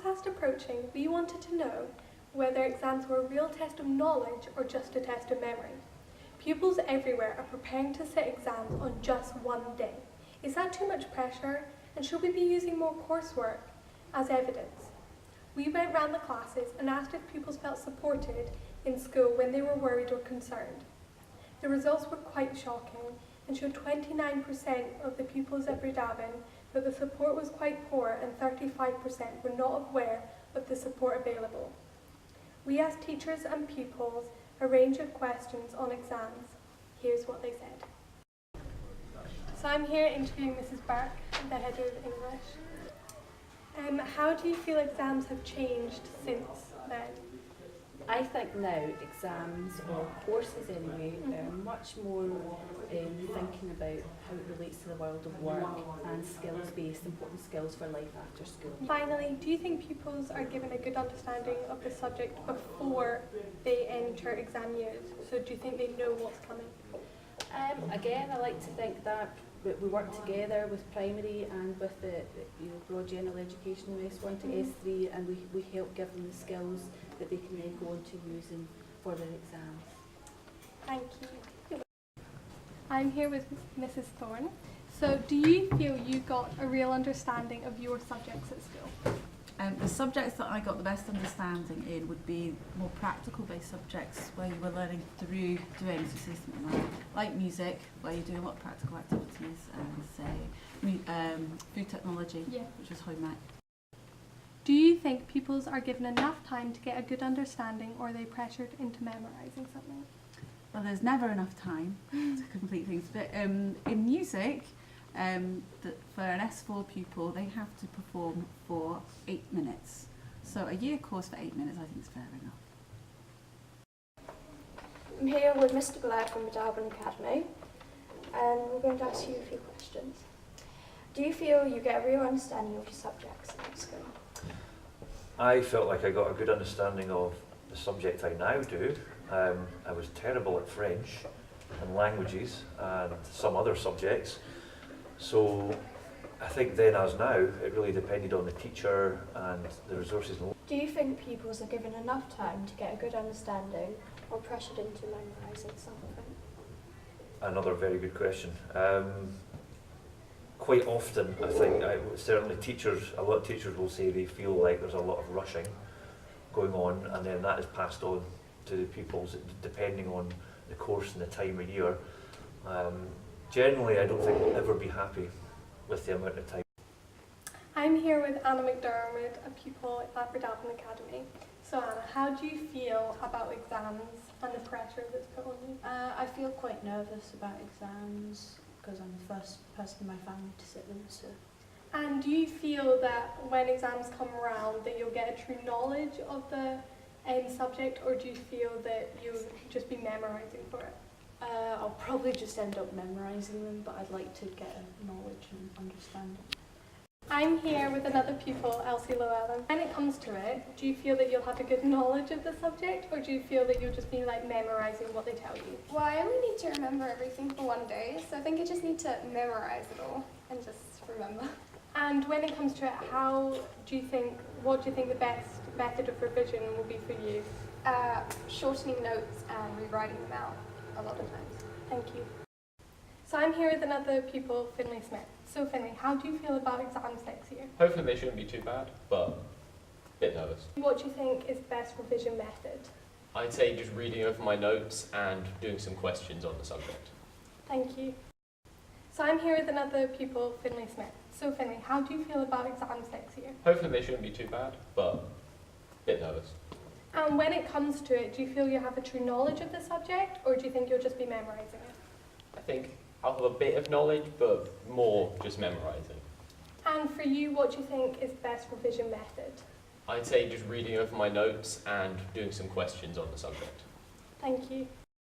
fast approaching, we wanted to know whether exams were a real test of knowledge or just a test of memory. Pupils everywhere are preparing to sit exams on just one day. Is that too much pressure? And should we be using more coursework as evidence? We went round the classes and asked if pupils felt supported in school when they were worried or concerned. The results were quite shocking and showed 29% of the pupils at Bredaben that the support was quite poor and 35% were not aware of the support available. We asked teachers and pupils a range of questions on exams. Here's what they said. So I'm here interviewing Mrs. Burke, the head of English. How do you feel exams have changed since then? I think now exams, or courses anyway, are much more thinking about how it relates to the world of work and skills-based, important skills for life after school. Finally, do you think pupils are given a good understanding of the subject before they enter exam years? So do you think they know what's coming? Again, I like to think that we work together with primary and with the broad general education, S1 to S3, and we help give them the skills that they can then go on to using for their exams. Thank you. I'm here with Mrs. Thorne. So do you feel you got a real understanding of your subjects at school? The subjects that I got the best understanding in would be more practical based subjects where you were learning through doing, so say something like music, where you're doing a lot of practical activities, and say food technology, which was home ec. Do you think pupils are given enough time to get a good understanding, or are they pressured into memorising something? Well, there's never enough time to complete things, but in music, for an S4 pupil, they have to perform for 8 minutes. So a year course for 8 minutes, I think is fair enough. I'm here with Mr. Blair from the Bredaben Academy, and we're going to ask you a few questions. Do you feel you get a real understanding of your subjects at school? I felt like I got a good understanding of the subject I now do. I was terrible at French and languages and some other subjects. So I think then as now, it really depended on the teacher and the resources. Do you think pupils are given enough time to get a good understanding or pressured into memorising something? Another very good question. Quite often, I think, certainly a lot of teachers will say they feel like there's a lot of rushing going on, and then that is passed on to the pupils depending on the course and the time of year. Generally, I don't think we'll ever be happy with the amount of time. I'm here with Anna McDermott, a pupil at Bredaben Academy. So Anna, how do you feel about exams and the pressure that's put on you? I feel quite nervous about exams because I'm the first person in my family to sit them. So. And do you feel that when exams come around that you'll get a true knowledge of the subject, or do you feel that you'll just be memorising for it? I'll probably just end up memorising them, but I'd like to get a knowledge and understanding. I'm here with another pupil, Elsie Llewellyn. When it comes to it, do you feel that you'll have a good knowledge of the subject, or do you feel that you'll just be like memorising what they tell you? Well, I only need to remember everything for one day, so I think I just need to memorise it all and just remember. And when it comes to it, what do you think the best method of revision will be for you? Shortening notes and rewriting them out a lot of times. Thank you. So I'm here with another pupil, Finlay Smith. So Finlay, how do you feel about exams next year? Hopefully they shouldn't be too bad, but a bit nervous. What do you think is the best revision method? I'd say just reading over my notes and doing some questions on the subject. Thank you. So I'm here with another pupil, Finlay Smith. So Finlay, how do you feel about exams next year? Hopefully they shouldn't be too bad, but a bit nervous. And when it comes to it, do you feel you have a true knowledge of the subject, or do you think you'll just be memorising it? I think I'll have a bit of knowledge, but more just memorising. And for you, what do you think is the best revision method? I'd say just reading over my notes and doing some questions on the subject. Thank you.